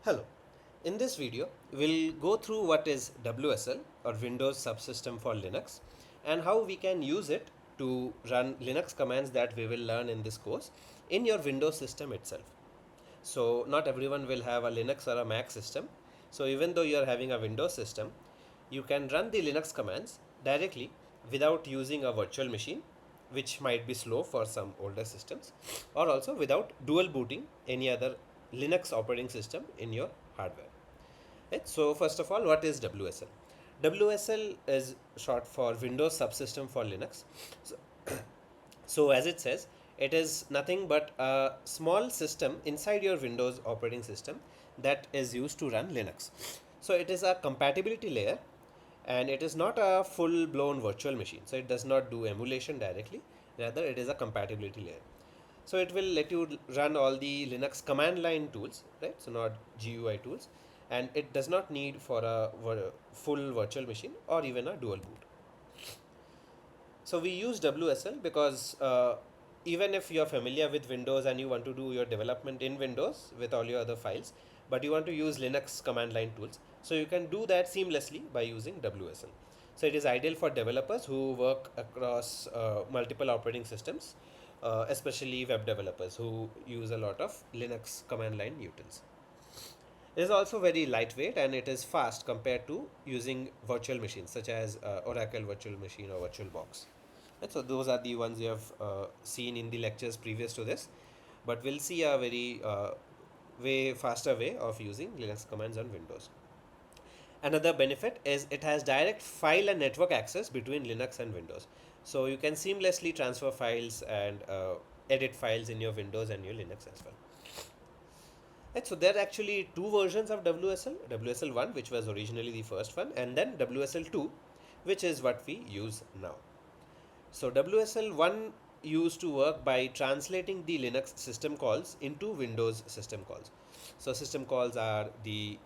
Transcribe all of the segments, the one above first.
Hello. In this video, we'll go through what is WSL or Windows Subsystem for Linux and how we can use it to run Linux commands that we will learn in this course in your Windows system itself. So, not everyone will have a Linux or a Mac system. So, even though you are having a Windows system, you can run the Linux commands directly without using a virtual machine, which might be slow for some older systems, or also without dual booting any other Linux operating system in your hardware. Right? So, first of all, what is WSL? WSL is short for Windows Subsystem for Linux. So, so as it says, it is nothing but a small system inside your Windows operating system that is used to run Linux. So it is a compatibility layer and it is not a full blown virtual machine. So it does not do emulation directly, rather it is a compatibility layer. So it will let you run all the Linux command line tools, right? So not GUI tools, and it does not need for a full virtual machine or even a dual boot. So we use WSL because even if you're familiar with Windows and you want to do your development in Windows with all your other files, but you want to use Linux command line tools, so you can do that seamlessly by using WSL. So it is ideal for developers who work across multiple operating systems, especially web developers who use a lot of Linux command line utils. It is also very lightweight and it is fast compared to using virtual machines such as Oracle Virtual Machine or VirtualBox. And so those are the ones you have seen in the lectures previous to this, but we'll see a very way faster way of using Linux commands on Windows. Another benefit is it has direct file and network access between Linux and Windows. So you can seamlessly transfer files and edit files in your Windows and your Linux as well. Right, so there are actually two versions of WSL, WSL 1 which was originally the first one, and then WSL 2 which is what we use now. So WSL 1 used to work by translating the Linux system calls into Windows system calls. So system calls are the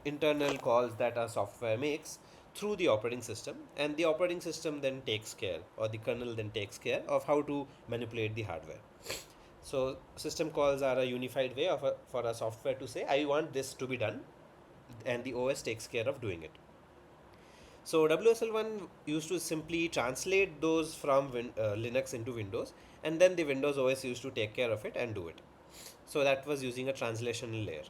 internal calls that our software makes through the operating system, and the operating system then takes care, or the kernel then takes care of how to manipulate the hardware. So system calls are a unified way for a software to say, I want this to be done, and the OS takes care of doing it. So WSL1 used to simply translate those from Linux into Windows, and then the Windows OS used to take care of it and do it. So that was using a translation layer.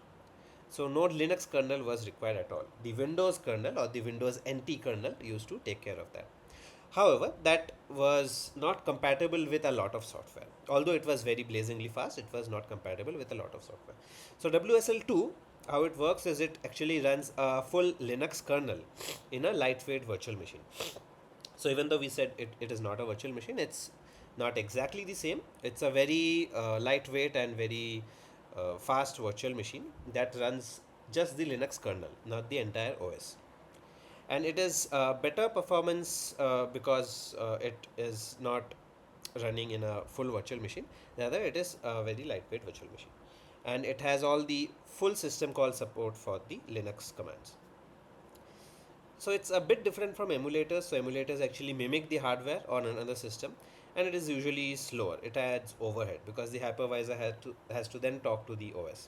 So no Linux kernel was required at all. The Windows kernel or the Windows NT kernel used to take care of that. However, that was not compatible with a lot of software. Although it was very blazingly fast, it was not compatible with a lot of software. So WSL2, how it works is it actually runs a full Linux kernel in a lightweight virtual machine. So even though we said it is not a virtual machine, it's not exactly the same. It's a very lightweight and very fast virtual machine that runs just the Linux kernel, not the entire OS. And it is better performance because it is not running in a full virtual machine. Rather, it is a very lightweight virtual machine, and it has all the full system call support for the Linux commands. So it's a bit different from emulators. So emulators actually mimic the hardware on another system, and it is usually slower. It adds overhead because the hypervisor has to then talk to the OS.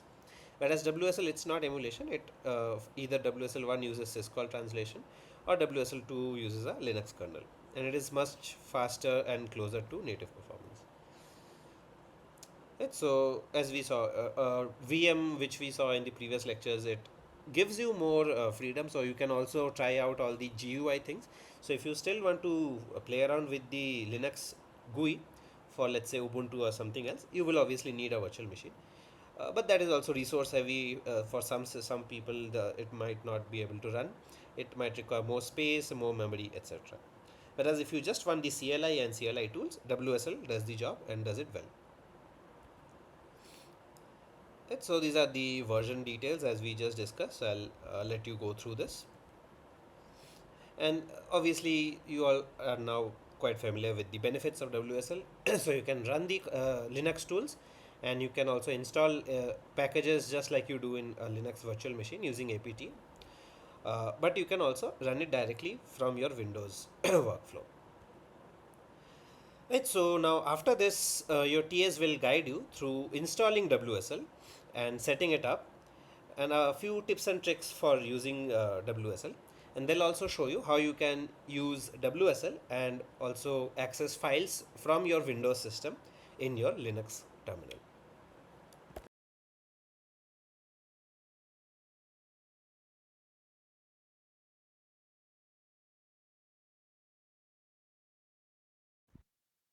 Whereas WSL, it's not emulation. It either WSL1 uses syscall translation or WSL2 uses a Linux kernel, and it is much faster and closer to native performance. Right, so as we saw, VM which we saw in the previous lectures, it gives you more freedom. So you can also try out all the GUI things. So if you still want to play around with the Linux GUI for, let's say, Ubuntu or something else, you will obviously need a virtual machine. But that is also resource heavy for some people. It might not be able to run. It might require more space, more memory, etc. Whereas if you just want the CLI and CLI tools, WSL does the job and does it well. Right, so these are the version details as we just discussed. I'll let you go through this. And obviously you all are now quite familiar with the benefits of WSL. So you can run the Linux tools, and you can also install packages just like you do in a Linux virtual machine using apt. But you can also run it directly from your Windows workflow. Right, so now after this, your TS will guide you through installing WSL and setting it up. and a few tips and tricks for using WSL. And they'll also show you how you can use WSL and also access files from your Windows system in your Linux terminal.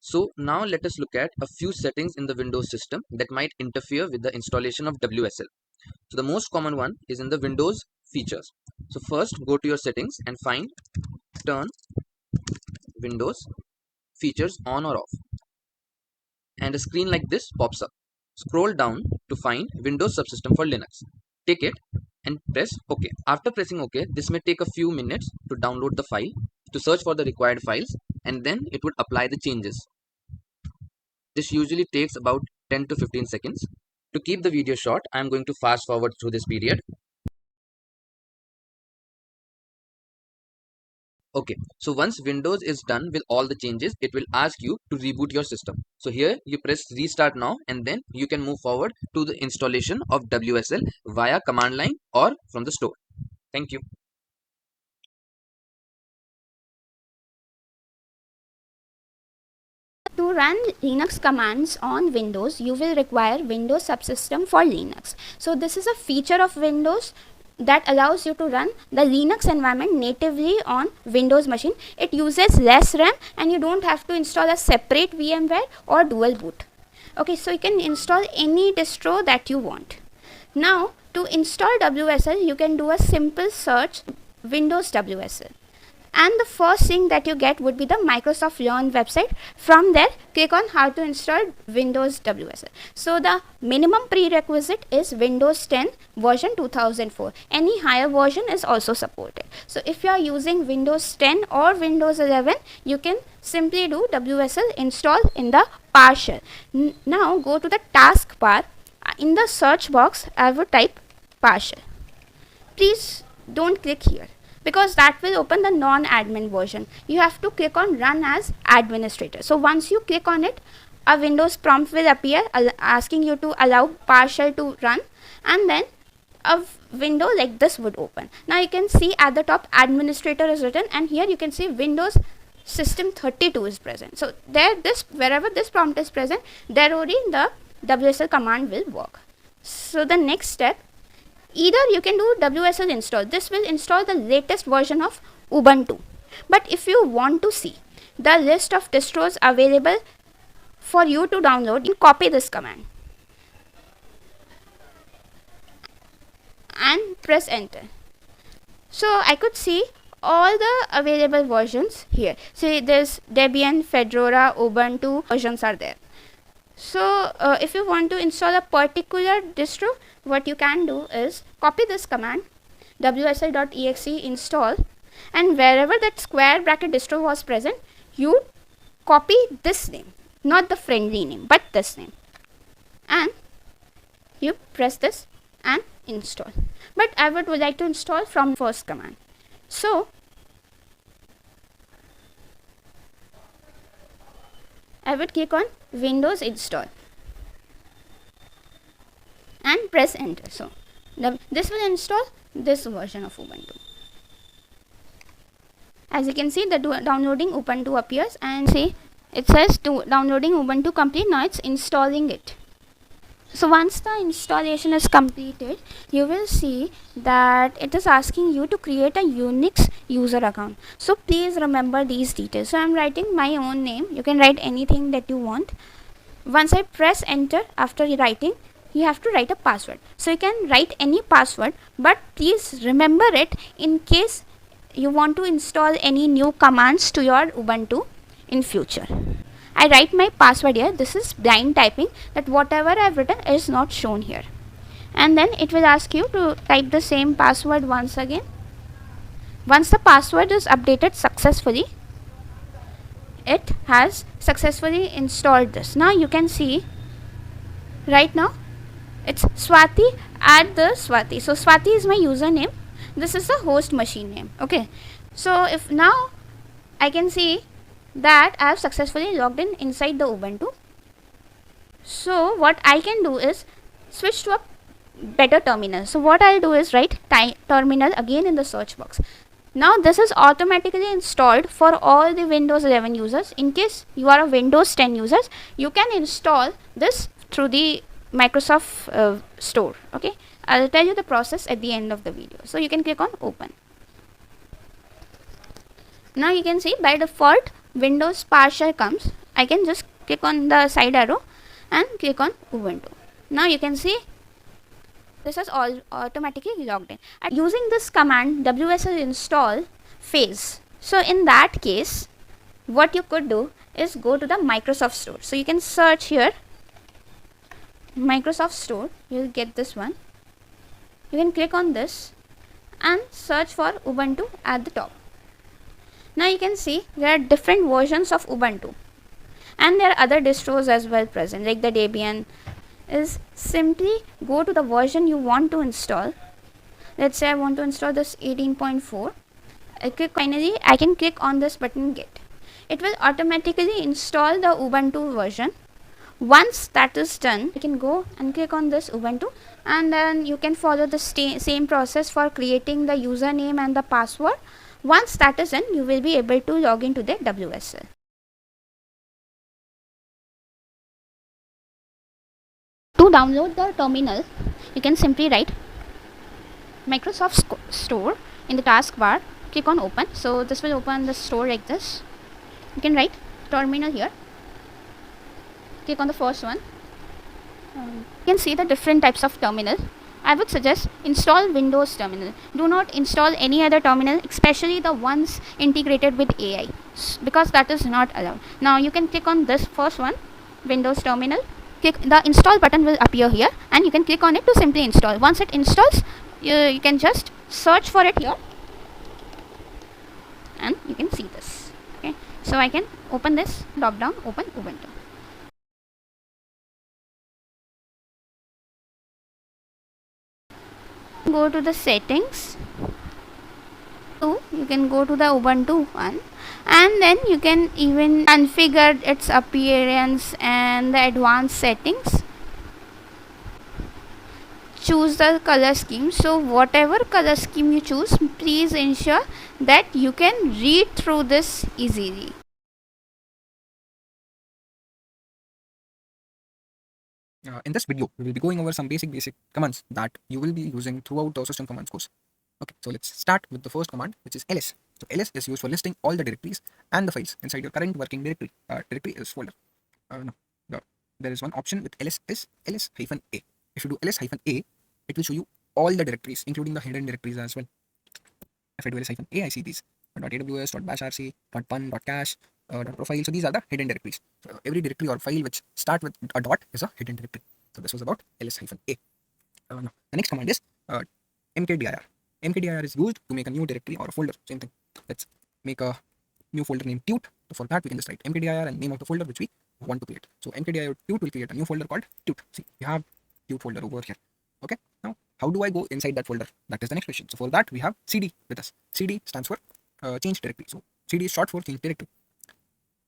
So now let us look at a few settings in the Windows system that might interfere with the installation of WSL. So the most common one is in the Windows features. So first go to your settings and find turn Windows features on or off, and a screen like this pops up. Scroll down to find Windows subsystem for Linux. Take it and press OK. After pressing OK, this may take a few minutes to download the file, to search for the required files, and then it would apply the changes. This usually takes about 10 to 15 seconds. To keep the video short, I am going to fast forward through this period. Okay, so once Windows is done with all the changes, it will ask you to reboot your system. So here you press restart now, and then you can move forward to the installation of WSL via command line or from the store. Thank you. To run Linux commands on Windows, you will require Windows subsystem for Linux. So this is a feature of Windows that allows you to run the Linux environment natively on Windows machine. It uses less RAM and you don't have to install a separate VMware or dual boot. Okay, so you can install any distro that you want. Now to install WSL, you can do a simple search Windows WSL. And the first thing that you get would be the Microsoft Learn website. From there, click on how to install Windows WSL. So the minimum prerequisite is Windows 10 version 2004. Any higher version is also supported. So if you are using Windows 10 or Windows 11, you can simply do WSL install in the PowerShell. Now go to the taskbar. In the search box, I would type PowerShell. Please don't click here, because that will open the non-admin version. You have to click on run as administrator. So once you click on it, a Windows prompt will appear asking you to allow PowerShell to run, and then a window like this would open. Now you can see at the top administrator is written, and here you can see Windows system 32 is present. So there, wherever this prompt is present, there only the WSL command will work. So the next step, either you can do WSL install. This will install the latest version of Ubuntu. But if you want to see the list of distros available for you to download, you copy this command and press enter. So I could see all the available versions here. See, there's Debian, Fedora, Ubuntu versions are there. So if you want to install a particular distro, what you can do is copy this command wsl.exe install, and wherever that square bracket distro was present, you copy this name, not the friendly name but this name, and you press this and install. But I would like to install from first command. So I would click on Windows install and press enter. So this will install this version of Ubuntu. As you can see, the downloading Ubuntu appears, and see it says downloading Ubuntu complete. Now it's installing it. So once the installation is completed, you will see that it is asking you to create a Unix user account. So please remember these details. So I'm writing my own name. You can write anything that you want. Once I press enter, after writing, you have to write a password. So you can write any password, but please remember it in case you want to install any new commands to your Ubuntu in future. I write my password here. This is blind typing, that whatever I have written is not shown here. And then it will ask you to type the same password once again. Once the password is updated successfully, it has successfully installed this. Now you can see right now it's Swati at the Swati. So Swati is my username. This is the host machine name. Okay. So if now I can see that I have successfully logged in inside the Ubuntu. So what I can do is switch to a better terminal. So what I'll do is write terminal again in the search box. Now this is automatically installed for all the Windows 11 users. In case you are a Windows 10 users, you can install this through the Microsoft store. Okay, I'll tell you the process at the end of the video. So you can click on open. Now you can see by default Windows PowerShell comes. I can just click on the side arrow and click on Ubuntu. Now you can see this is all automatically logged in. Using this command WSL install phase. So in that case, what you could do is go to the Microsoft store. So you can search here Microsoft store. You'll get this one. You can click on this and search for Ubuntu at the top. Now you can see there are different versions of Ubuntu, and there are other distros as well present, like the Debian. Is simply go to the version you want to install. Let's say I want to install this 18.4. Finally I can click on this button get. It will automatically install the Ubuntu version. Once that is done, you can go and click on this Ubuntu, and then you can follow the same process for creating the username and the password. Once that is done, you will be able to log into the WSL. To download the terminal, you can simply write Microsoft Store in the taskbar. Click on open. So this will open the store like this. You can write terminal here. Click on the first one. You can see the different types of terminal. I would suggest install Windows terminal. Do not install any other terminal, especially the ones integrated with AI, because that is not allowed. Now you can click on this first one, Windows terminal. The install button will appear here, and you can click on it to simply install. Once it installs, you can just search for it here, and you can see this. Okay, so I can open this, drop down, open Ubuntu. Go to the settings. You can go to the Ubuntu one, and then you can even configure its appearance and the advanced settings. Choose the color scheme. So whatever color scheme you choose, please ensure that you can read through this easily. In this video, we will be going over some basic commands that you will be using throughout the system commands course. Okay, so let's start with the first command, which is ls. So ls is used for listing all the directories and the files inside your current working directory. Directory is folder. There is one option with ls is ls-a. If you do ls-a, it will show you all the directories, including the hidden directories as well. If I do ls-a, I see these .aws, .bashrc, .pun, .cache, .profile. So these are the hidden directories. So every directory or file which start with a dot is a hidden directory. So this was about ls-a. Now the next command is mkdir. Mkdir is used to make a new directory or a folder. Same thing. Let's make a new folder named tut. So for that we can just write mkdir and name of the folder which we want to create. So mkdir tut will create a new folder called tut. See, we have tut folder over here. Okay. Now how do I go inside that folder? That is the next question. So for that we have cd with us. Cd stands for change directory. So cd is short for change directory.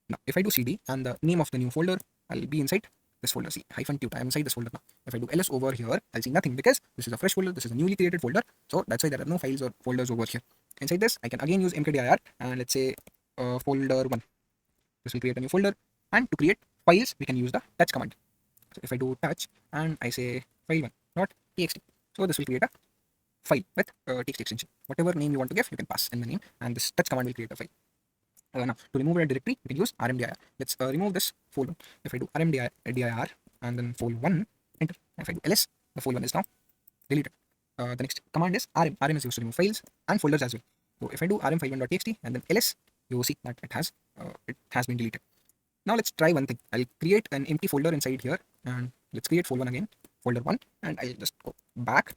Now if I do cd and the name of the new folder, I'll be inside this folder. See, -tut. I am inside this folder now. If I do ls over here, I'll see nothing because this is a fresh folder. This is a newly created folder. So that's why there are no files or folders over here. Inside this, I can again use mkdir and let's say folder 1. This will create a new folder. And to create files, we can use the touch command. So if I do touch and I say file1.txt, so this will create a file with text extension. Whatever name you want to give, you can pass in the name, and this touch command will create a file. Now to remove a directory, we can use rmdir. Let's remove this folder. If I do rmdir and then fol1, enter. If I do ls, the fol1 is now deleted. The next command is rm. Rm is used to remove files and folders as well. So if I do rm file1.txt and then ls, you will see that it has been deleted. Now let's try one thing. I'll create an empty folder inside here, and let's create fol1 again, folder 1, and I'll just go back.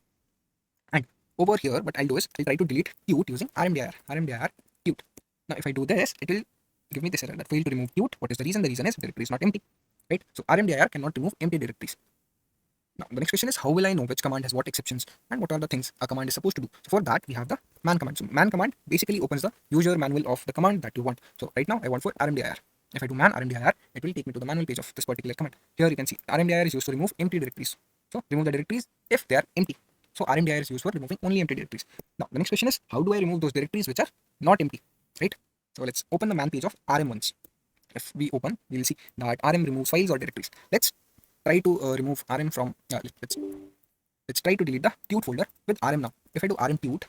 And over here, what I'll do is I'll try to delete tut using rmdir tut. Now if I do this, it will give me this error that failed to remove tut. What is the reason? The reason is directory is not empty, right? So rmdir cannot remove empty directories. Now the next question is, how will I know which command has what exceptions and what are the things a command is supposed to do? So for that we have the man command. So man command basically opens the user manual of the command that you want. So right now I want for rmdir. If I do man rmdir, it will take me to the manual page of this particular command. Here you can see rmdir is used to remove empty directories. So remove the directories if they are empty. So rmdir is used for removing only empty directories. Now the next question is, how do I remove those directories which are not empty, right? So let's open the man page of rm once. If we open, we will see that rm removes files or directories. Let's try to remove rm from let's try to delete the tut folder with rm now. If I do rm tut,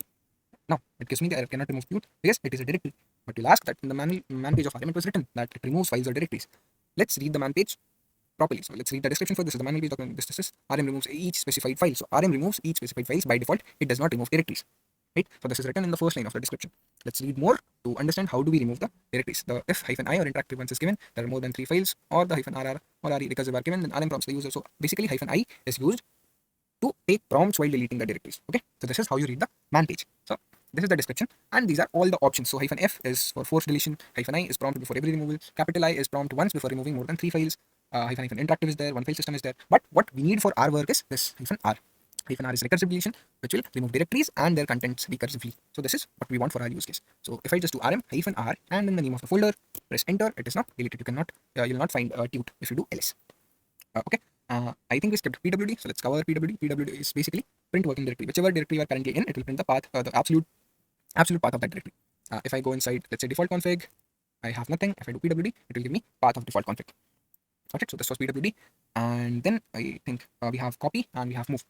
now it gives me the error cannot remove tut because it is a directory. But you'll ask that in the man page of rm it was written that it removes files or directories. Let's read the man page properly. So let's read the description for this. Is the manual page document. This is rm removes each specified file. So rm removes each specified files by default. It does not remove directories. Right? So this is written in the first line of the description. Let's read more to understand how do we remove the directories. The if-i or interactive once is given, there are more than 3 files, or the -rr or re recursive are given, then rm prompts the user. So basically -i is used to take prompts while deleting the directories. Okay, so this is how you read the man page. So this is the description, and these are all the options. So -f is for forced deletion, -i is prompt before every removal, capital I is prompt once before removing more than 3 files, hyphen interactive is there, one file system is there. But what we need for our work is this -r. -r is recursive deletion, which will remove directories and their contents recursively. So this is what we want for our use case. So if I just do rm -r and in the name of the folder, press enter, it is now deleted. You cannot, you'll not find tut if you do ls. Okay. I think we skipped PWD, so let's cover PWD. PWD is basically print working directory. Whichever directory you are currently in, it will print the path, the absolute path of that directory. If I go inside, let's say default config, I have nothing. If I do PWD, it will give me path of default config. Got it? So this was PWD, and then I think we have copy and we have move.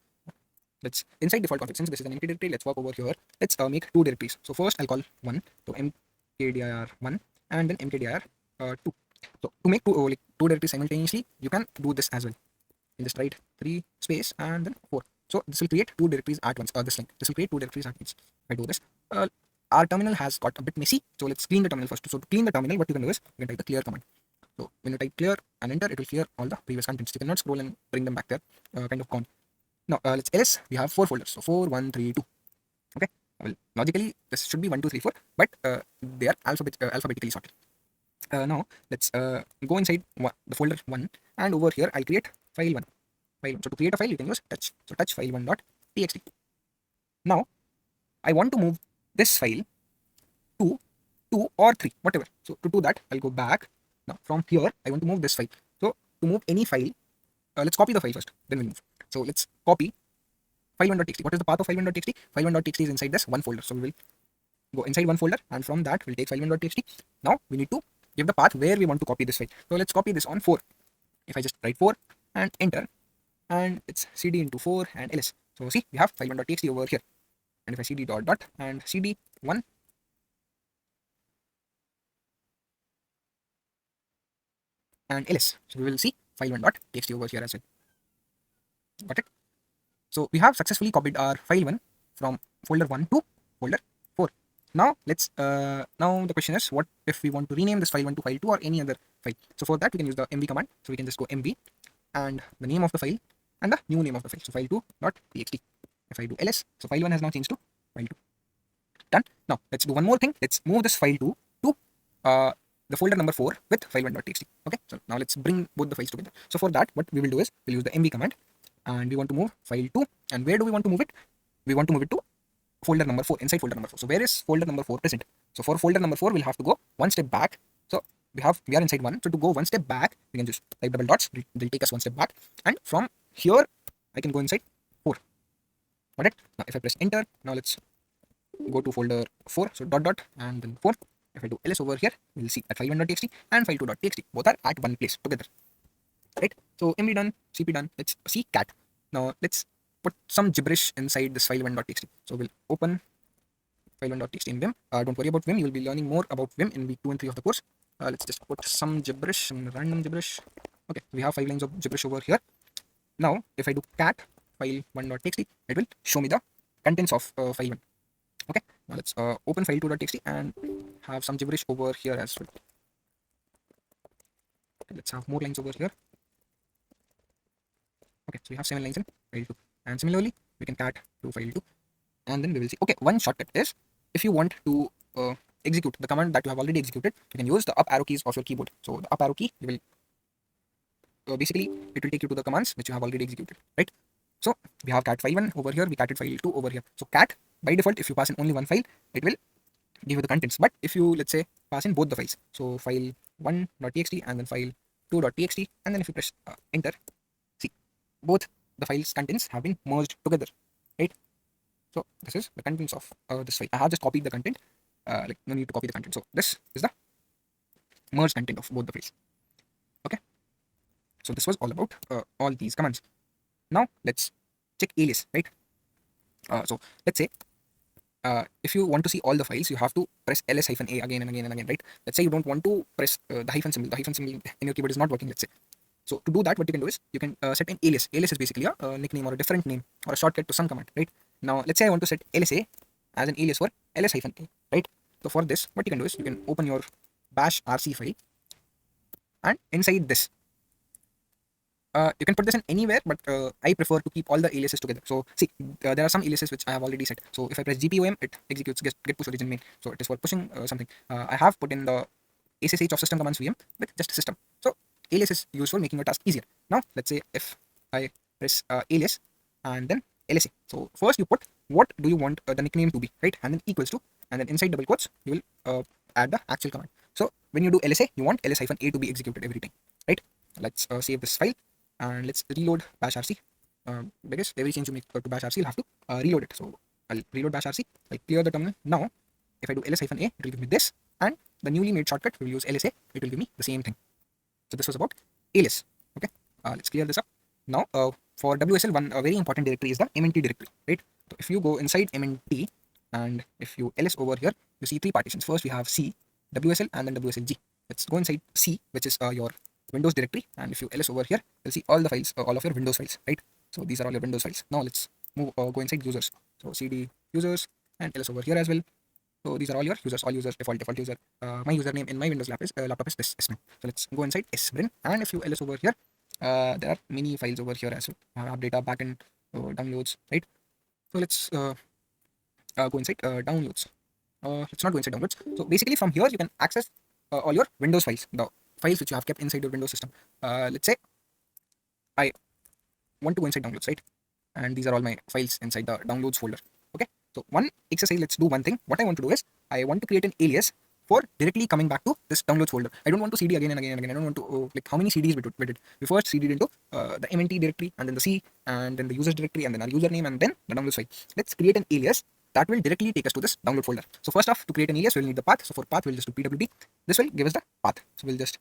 Let's inside default config. Since this is an empty directory, let's walk over here. Let's make 2 directories. So first I'll call one, so mkdir1, and then mkdir2. So to make two directories simultaneously, you can do this as well. You just write 3 space and then 4. So this will create 2 directories at once. This line, this will create 2 directories at once. If I do this, our terminal has got a bit messy. So let's clean the terminal first. So to clean the terminal, what you can do is you can type the clear command. So when you type clear and enter, it will clear all the previous contents. You cannot scroll and bring them back there. Kind of gone. Now let's ls. We have 4 folders. So 4, 1, 3, 2. Okay. Well, logically this should be 1, 2, 3, 4, but they are alphabetically sorted. Now let's go inside the folder 1, and over here I'll create file 1. So to create a file, you can use touch. So touch file1.txt. Now I want to move this file to 2 or 3, whatever. So to do that, I'll go back. Now from here, I want to move this file. So to move any file, let's copy the file first, then we'll move. So let's copy file1.txt. What is the path of file1.txt? File1.txt is inside this one folder. So we will go inside one folder, and from that we'll take file1.txt. Now we need to give the path where we want to copy this file. So let's copy this on 4. If I just write 4 and enter, and it's cd into 4 and ls. So see, we have file1.txt over here. And if I cd dot and cd1 and ls, so we will see file1.txt over here as well. Got it? So we have successfully copied our file1 from folder 1 to folder 4. Now let's now the question is, what if we want to rename this file1 to file2 or any other file? So for that we can use the mv command. So we can just go mv and the name of the file and the new name of the file. So file2.txt. If I do ls, so file1 has now changed to file2. Done. Now let's do one more thing. Let's move this file2 to the folder number 4 with file1.txt. Okay. So now let's bring both the files together. So for that, what we will do is we'll use the mv command, and we want to move file2. And where do we want to move it? We want to move it to folder number 4, inside folder number 4. So where is folder number 4 present? So for folder number 4, we'll have to go one step back. So we are inside 1. So to go one step back, we can just type double dots. They'll take us one step back, and from here I can go inside 4. Got it? Now if I press enter, now let's go to folder 4. So dot and then 4. If I do ls over here, we'll see that file1.txt and file2.txt both are at one place together. Right? So mv done, cp done. Let's see cat. Now let's put some gibberish inside this file1.txt. So we'll open file1.txt in Vim. Don't worry about Vim. You will be learning more about Vim in week 2 and 3 of the course. Let's just put some gibberish, some random gibberish. Okay, we have 5 lines of gibberish over here. Now if I do cat file1.txt, it will show me the contents of file1. Okay, now let's open file2.txt and have some gibberish over here as well. Okay, let's have more lines over here. Okay, so we have 7 lines in file2, and similarly we can cat to file2, and then we will see. Okay, one shortcut is, if you want to execute the command that you have already executed, you can use the up arrow keys of your keyboard. So the up arrow key, you will basically it will take you to the commands which you have already executed, right? So we have cat file1 over here, we catted file2 over here. So cat, by default, if you pass in only one file, it will give you the contents. But if you, let's say, pass in both the files, so file1.txt and then file2.txt, and then if you press enter, see, both the file's contents have been merged together, right? So this is the contents of this file. I have just copied the content, like no need to copy the content. So this is the merged content of both the files. Okay, so this was all about all these commands. Now let's check alias, right? So let's say if you want to see all the files, you have to press ls-a again and again and again, right? Let's say you don't want to press the hyphen symbol. The hyphen symbol in your keyboard is not working, let's say. So to do that, what you can do is you can set an alias. Alias is basically a nickname or a different name or a shortcut to some command, right? Now let's say I want to set lsa as an alias for ls-a, right? So for this, what you can do is you can open your bash rc file, and inside this, you can put this in anywhere, but I prefer to keep all the aliases together. So see, there are some aliases which I have already set. So if I press gpom, it executes get push origin main. So it is for pushing something. I have put in the ssh of system commands vm with just system. So alias is used for making your task easier. Now let's say if I press alias and then lsa. So first you put what do you want the nickname to be, right? And then equals to, and then inside double quotes you will add the actual command. So when you do lsa, you want ls-a to be executed every time, right? Let's save this file and let's reload bash rc, because every change you make to bash rc you'll have to reload it. So I'll reload bash rc, I'll clear the terminal. Now if I do ls-a, it will give me this, and the newly made shortcut will use lsa, it will give me the same thing. So this was about alias. Okay, let's clear this up. Now for WSL, one very important directory is the mnt directory, right? So if you go inside mnt and if you ls over here, you see three partitions. First we have c, WSL, and then WSLG. Let's go inside c, which is your Windows directory, and if you ls over here, you'll see all the files, all of your Windows files, right? So these are all your Windows files. Now let's move go inside users. So cd users and ls over here as well. So these are all your users, all users, default user. My username in my Windows laptop is this sbrin. So let's go inside sbrin, and if you ls over here, there are many files over here as well. App data, backend, downloads, right? So let's go inside downloads. Let's not go inside downloads. So basically from here you can access all your Windows files, the files which you have kept inside your Windows system. Let's say I want to go inside downloads, right? And these are all my files inside the downloads folder. Okay, so one exercise, let's do one thing. What I want to do is I want to create an alias for directly coming back to this downloads folder. I don't want to cd again and again and again. I don't want to like how many CDs we did. We first cd'd into the mnt directory, and then the c, and then the users directory, and then our username, and then the downloads file. Let's create an alias that will directly take us to this download folder. So first off, to create an alias, we'll need the path. So for path, we'll just do pwd. This will give us the path. So we'll just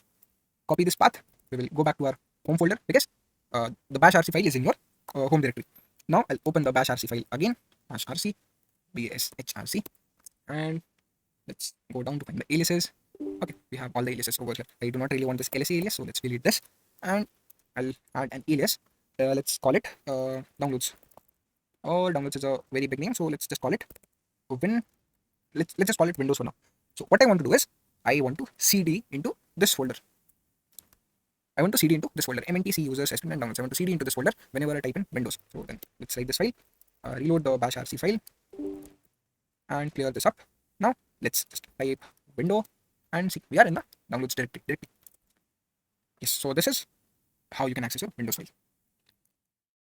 copy this path. We will go back to our home folder because the bash rc file is in your home directory. Now I'll open the bash rc file again, bash rc, bshrc, and let's go down to find the aliases. Okay, we have all the aliases over here. I do not really want this lsa alias, so let's delete this, and I'll add an alias. Let's call it downloads. Or downloads is a very big name, so let's just call it win. Let's just call it Windows for now. So what I want to do is I want to cd into this folder. I want to cd into this folder, mntc users, sbin, and downloads. I want to cd into this folder whenever I type in Windows. So then let's write this file, reload the bash rc file, and clear this up. Now let's just type window and see we are in the downloads directory. Yes, so this is how you can access your Windows file.